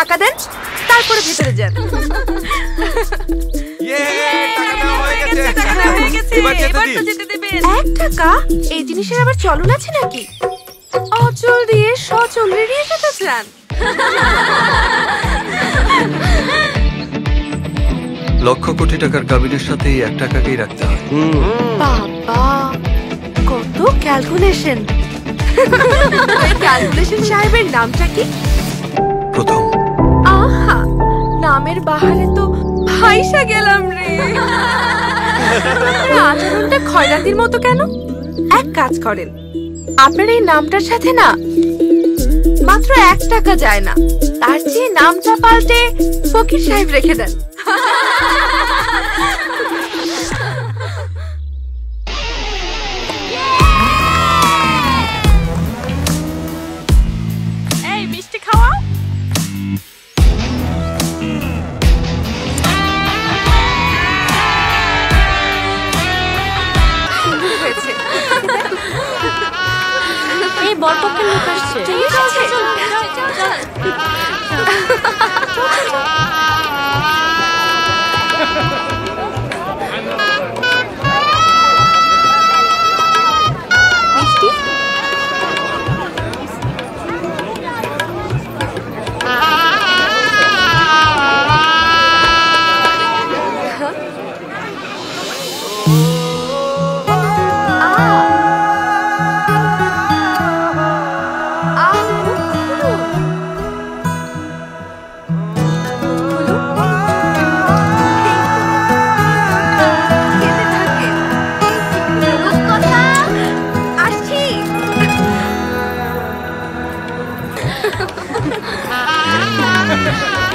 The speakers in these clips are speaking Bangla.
টাকা দেন, তারপরে ভেতরে যান। এক টাকা? এই জিনিসের আবার চলন আছে নাকি? অচল দিয়ে সচল রেডিয়ে যেতে চান? লক্ষ কোটি টাকার কাবিনের সাথে 1 টাকাকেই রাখতে হয়। বাবা, কত ক্যালকুলেশন! ক্যালকুলেশন সাহেবের নামটা কি? প্রথম। আহা, নামের বাহারে তো ভাইসা গেলাম রে। আচরণটা খয়রাতির মতো কেন? এক কাজ করেন, আপনার এই নামটার সাথে না মাত্র 1 টাকা যায় না, তার চেয়ে নামটা পাল্টে ফকির সাহেব রেখে দেন। এই মিষ্টি খাওয়া। হয়েছে। এই বরপক্ষের লোক আসছে। ঠিক আছে, মিষ্টি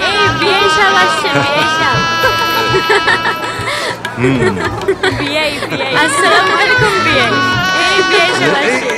এই বিয়ে শাল আসছে, বিয়ে শাল। বিয়ে বিয়ে। আসসালামু আলাইকুম বিয়ে। এই বিয়ে শাল আসছে।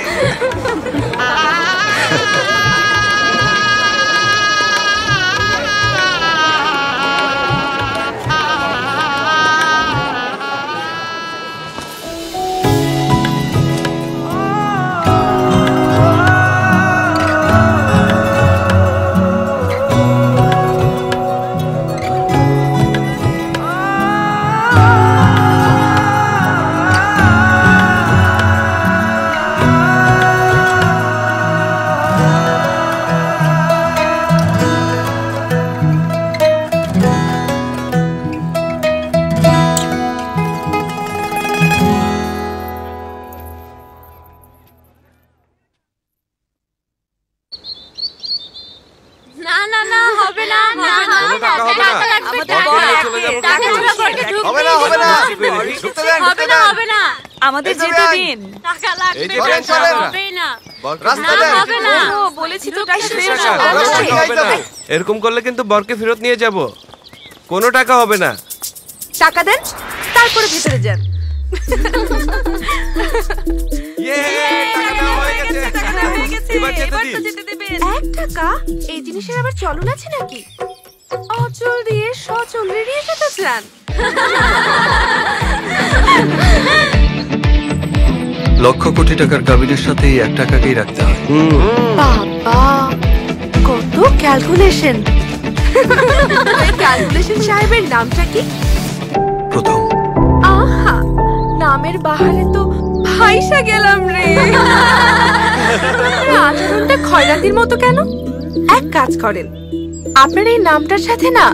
না না না, হবে না, হবে না, টাকা লাগবে, হবে না, আমাদের যেতে দিন। টাকা লাগবে, হবে না, হবে না, বলেছি তো। এরকম করলে কিন্তু বরকে ফেরত নিয়ে যাব। কোনো টাকা হবে না। টাকা দেন, তারপরে ভেতরে যান। এক টাকা? এই জিনিসের আবার চলন আছে নাকি? অচল দিয়ে সচল রেডিয়ে যেতে চান? লক্ষ কোটি টাকার কাবিনের সাথে 1 টাকাকেই রাখতে হয়। বাবা, কত ক্যালকুলেশন! ক্যালকুলেশন সাহেবের নামটা কি? প্রথম। আহা, নামের বাহারে তো ভাইসা গেলাম রে। আচরণটা খয়রাতির মতো কেন? এক কাজ করেন, আপনার এই নামটার সাথে না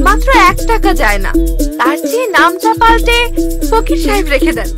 মাত্র 1 টাকা যায় না, তার চেয়ে নামটা পাল্টে ফকির সাহেব রেখে দেন।